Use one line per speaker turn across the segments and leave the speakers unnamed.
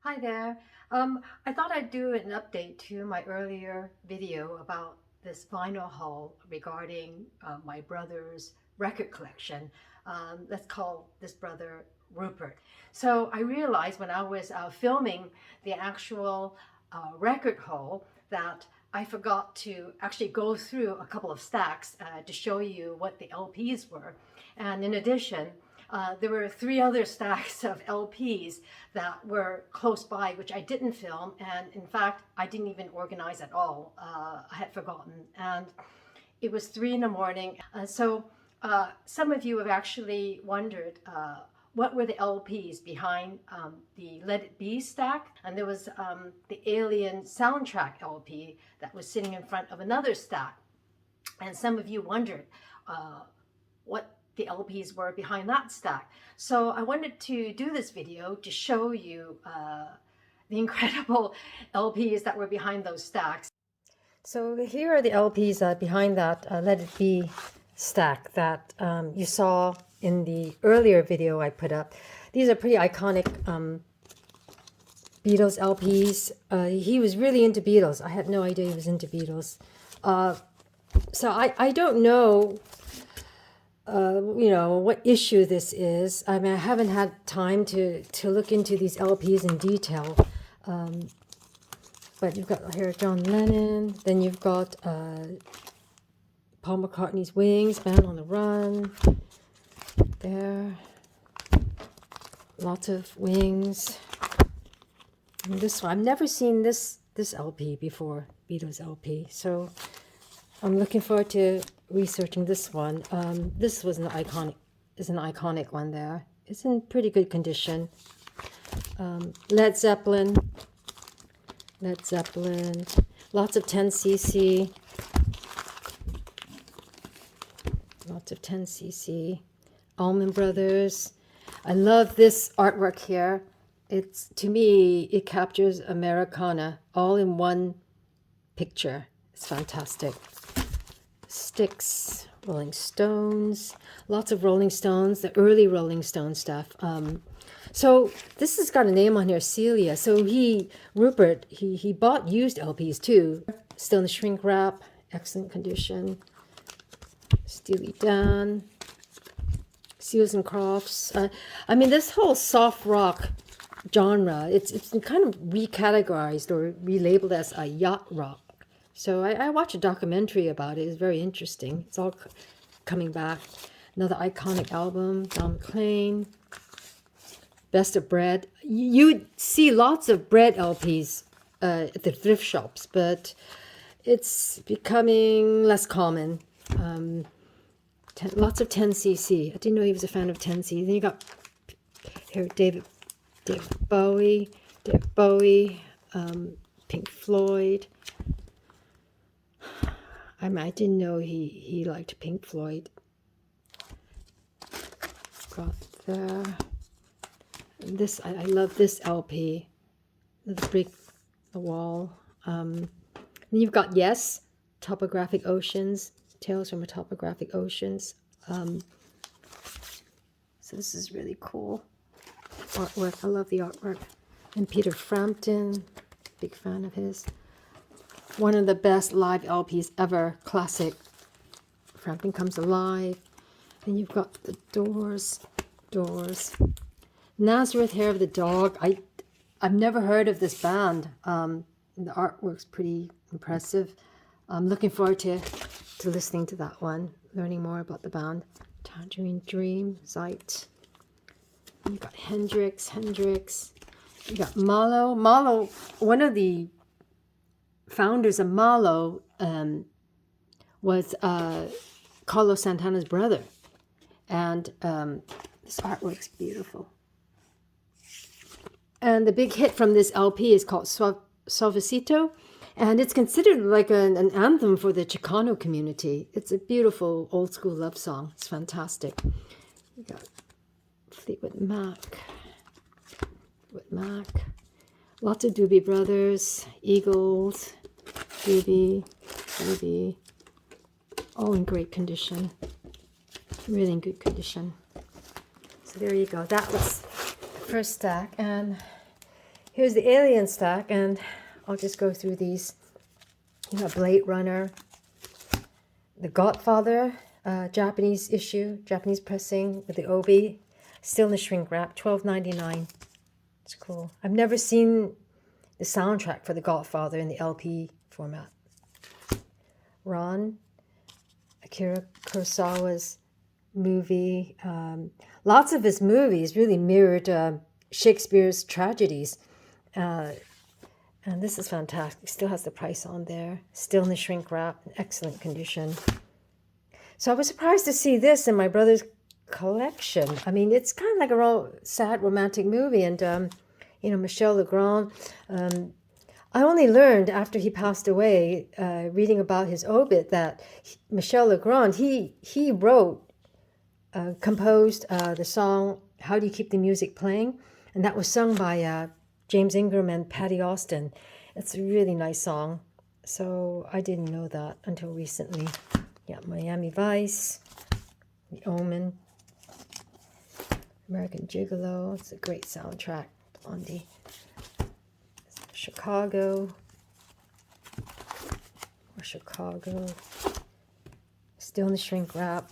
Hi there. I thought I'd do an update to my earlier video about this vinyl haul regarding my brother's record collection. Let's call this brother Rupert. So I realized when I was filming the actual record haul that I forgot to actually go through a couple of stacks to show you what the LPs were. And in addition, there were three other stacks of LPs that were close by, which I didn't film. And in fact, I didn't even organize at all. I had forgotten. And it was 3 in the morning. So some of you have actually wondered what were the LPs behind the Let It Be stack. And there was the Alien soundtrack LP that was sitting in front of another stack. And some of you wondered what the LPs were behind that stack. So I wanted to do this video to show you the incredible LPs that were behind those stacks. So here are the LPs behind that Let It Be stack that you saw in the earlier video I put up. These are pretty iconic Beatles LPs. He was really into Beatles. I had no idea he was into Beatles. So I don't know what issue this is. I mean, I haven't had time to look into these LPs in detail. But you've got here John Lennon, then you've got Paul McCartney's Wings, Band on the Run. There, lots of Wings. And this one, I've never seen this LP before, Beatles LP. So I'm looking forward to researching this one. This was an iconic one there. It's in pretty good condition. Led Zeppelin, lots of 10cc, lots of 10cc. Allman Brothers. I love this artwork here. It's, to me, it captures Americana all in one picture. It's fantastic. Styx, Rolling Stones, lots of Rolling Stones, the early Rolling Stone stuff. So this has got a name on here, Celia. So Rupert, he bought used LPs too. Still in the shrink wrap, excellent condition. Steely Dan, Seals and Crofts. I mean, this whole soft rock genre, it's been kind of recategorized or relabeled as a yacht rock. So I watched a documentary about it. It's very interesting. It's all coming back. Another iconic album, Don McLean. Best of Bread. You see lots of bread LPs at the thrift shops, but it's becoming less common. Lots of 10cc. I didn't know he was a fan of 10cc. Then you got here David Bowie, Pink Floyd. I mean, I didn't know he liked Pink Floyd. Got there. And this, I love this LP. The Brick, the Wall. Then you've got Yes, Topographic Oceans, Tales from a Topographic Oceans. So this is really cool artwork. I love the artwork. And Peter Frampton, big fan of his. One of the best live LPs ever, classic. Frampton Comes Alive. And you've got the Doors. Nazareth, Hair of the Dog. I've never heard of this band. The artwork's pretty impressive. I'm looking forward to listening to that one, learning more about the band. Tangerine Dream, Zeit. You've got Hendrix. You got Malo, one of the founders of Malo was Carlos Santana's brother. And this artwork's beautiful. And the big hit from this LP is called Suavecito. And it's considered like an anthem for the Chicano community. It's a beautiful old school love song. It's fantastic. You got Fleetwood Mac. Lots of Doobie Brothers, Eagles, Doobie. All in great condition. Really in good condition. So there you go. That was the first stack. And Here's the Alien stack, and I'll just go through these. You have Blade Runner, The Godfather, Japanese issue, Japanese pressing with the obi, still in the shrink wrap, $12.99. It's cool. I've never seen the soundtrack for The Godfather in the LP format. Ron, Akira Kurosawa's movie. Lots of his movies really mirrored Shakespeare's tragedies. And this is fantastic. Still has the price on there. Still in the shrink wrap, in excellent condition. So I was surprised to see this in my brother's collection. I mean, it's kind of like a real sad romantic movie. And, you know, Michel Legrand. I only learned after he passed away, reading about his obit, that Michel Legrand, he wrote, composed the song, How Do You Keep the Music Playing? And that was sung by James Ingram and Patty Austin. It's a really nice song. So I didn't know that until recently. Yeah, Miami Vice, The Omen, American Gigolo. It's a great soundtrack. Blondie. Chicago. Or Chicago. Still in the shrink wrap.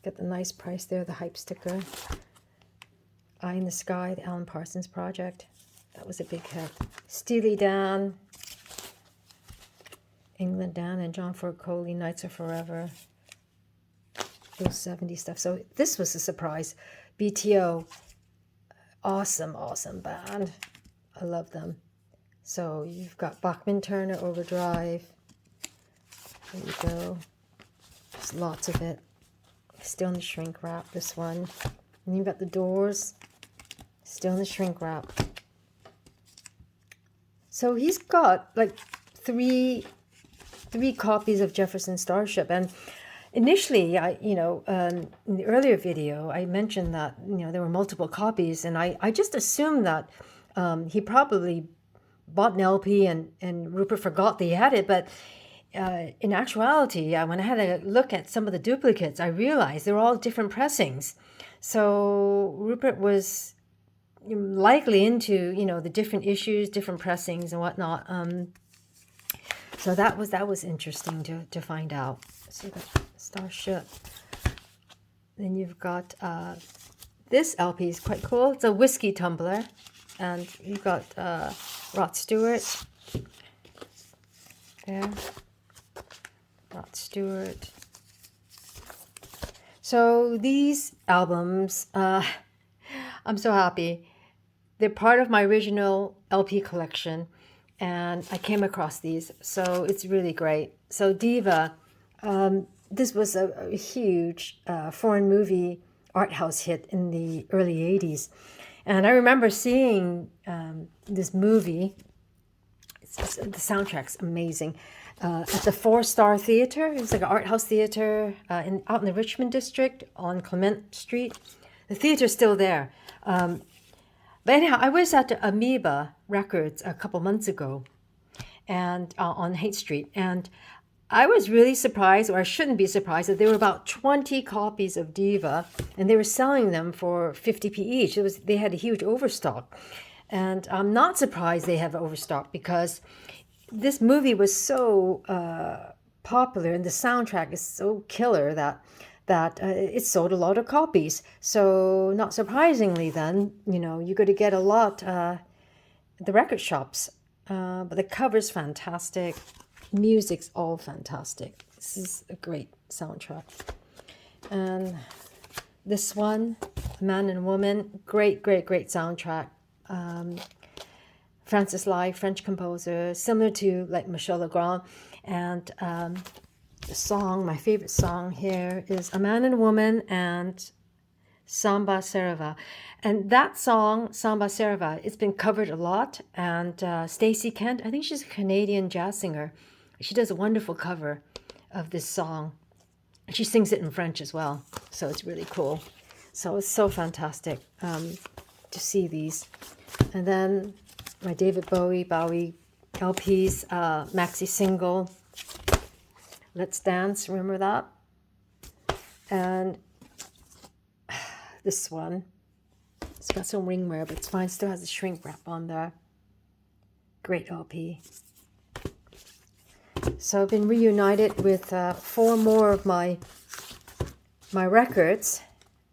Got the nice price there, the hype sticker. Eye in the Sky, the Alan Parsons Project. That was a big hit. Steely Dan. England Dan and John Ford Coley, Nights Are Forever. Those 70s stuff. So this was a surprise. BTO. Awesome, awesome band. I love them. So you've got Bachman Turner Overdrive. There you go. There's lots of it. Still in the shrink wrap, this one. And you've got the Doors. Still in the shrink wrap. So he's got like three copies of Jefferson Starship. And initially, in the earlier video, I mentioned that, there were multiple copies. And I just assumed that he probably bought an LP and Rupert forgot that he had it. But in actuality, when I had a look at some of the duplicates, I realized they're all different pressings. So Rupert was likely into, the different issues, different pressings and whatnot. So that was interesting to find out. So you've got Starship. Then you've got this LP is quite cool. It's a whiskey tumbler. And you've got Rod Stewart. There. Rod Stewart. So these albums, I'm so happy. They're part of my original LP collection, and I came across these, so it's really great. So Diva, this was a huge foreign movie art house hit in the early 80s. And I remember seeing this movie. The soundtrack's amazing. At the Four Star Theater. It was like an art house theater out in the Richmond district on Clement Street. The theater's still there. But anyhow, I was at Amoeba Records a couple months ago, and on Haight Street, and I was really surprised, or I shouldn't be surprised, that there were about 20 copies of Diva, and they were selling them for 50p each. They had a huge overstock, and I'm not surprised they have overstock because this movie was so popular, and the soundtrack is so killer that it sold a lot of copies. So not surprisingly then, you're going to get a lot at the record shops. But the cover's fantastic. Music's all fantastic. This is a great soundtrack. And this one, Man and Woman, great soundtrack. Francis Lai, French composer, similar to like Michel Legrand. And the song, my favorite song here is A Man and Woman and Samba Serva. And that song, Samba Serva, it's been covered a lot. And Stacey Kent, I think she's a Canadian jazz singer. She does a wonderful cover of this song. She sings it in French as well. So it's really cool. So it's so fantastic to see these. And then my David Bowie LPs, maxi single, Let's Dance, remember that? And this one, it's got some ring wear, but it's fine. Still has a shrink wrap on there. Great LP. So I've been reunited with 4 more of my records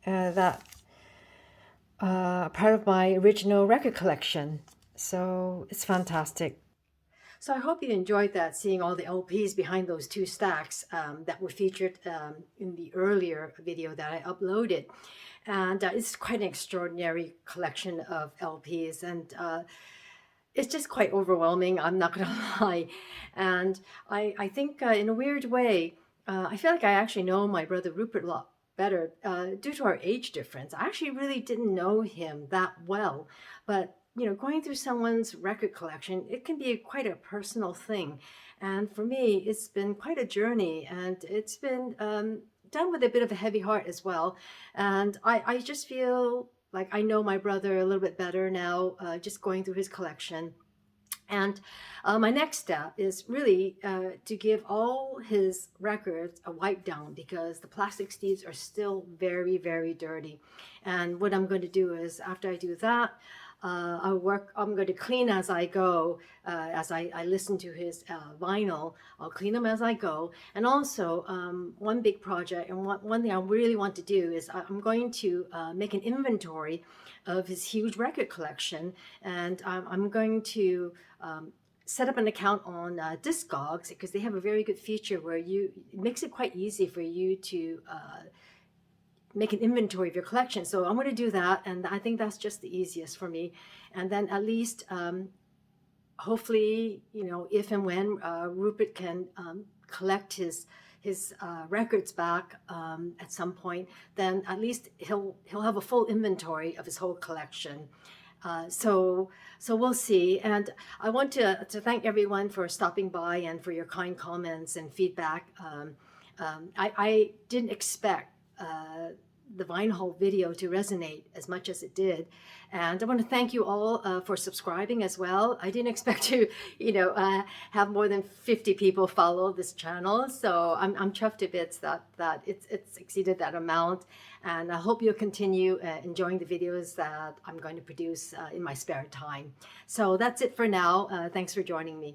that are part of my original record collection. So it's fantastic. So I hope you enjoyed that, seeing all the LPs behind those 2 stacks that were featured in the earlier video that I uploaded. And it's quite an extraordinary collection of LPs, and it's just quite overwhelming, I'm not gonna lie. And I think in a weird way, I feel like I actually know my brother Rupert a lot better due to our age difference. I actually really didn't know him that well, but you know, going through someone's record collection, it can be quite a personal thing. And for me, it's been quite a journey, and it's been done with a bit of a heavy heart as well. And I just feel like I know my brother a little bit better now, just going through his collection. And my next step is really to give all his records a wipe down, because the plastic sleeves are still very, very dirty. And what I'm going to do is, after I do that, I'm going to clean as I go, as I listen to his vinyl. I'll clean them as I go. And also, one big project, and one thing I really want to do is I'm going to make an inventory of his huge record collection. And I'm going to set up an account on Discogs, because they have a very good feature where it makes it quite easy for you to make an inventory of your collection. So I'm going to do that, and I think that's just the easiest for me. And then at least, hopefully, you know, if and when Rupert can collect his records back at some point, then at least he'll have a full inventory of his whole collection. So we'll see. And I want to thank everyone for stopping by and for your kind comments and feedback. I didn't expect the vinyl video to resonate as much as it did, and I want to thank you all for subscribing as well. I didn't expect to, you know, have more than 50 people follow this channel, so I'm chuffed to bits that it's exceeded that amount, and I hope you'll continue enjoying the videos that I'm going to produce in my spare time. So that's it for now. Thanks for joining me.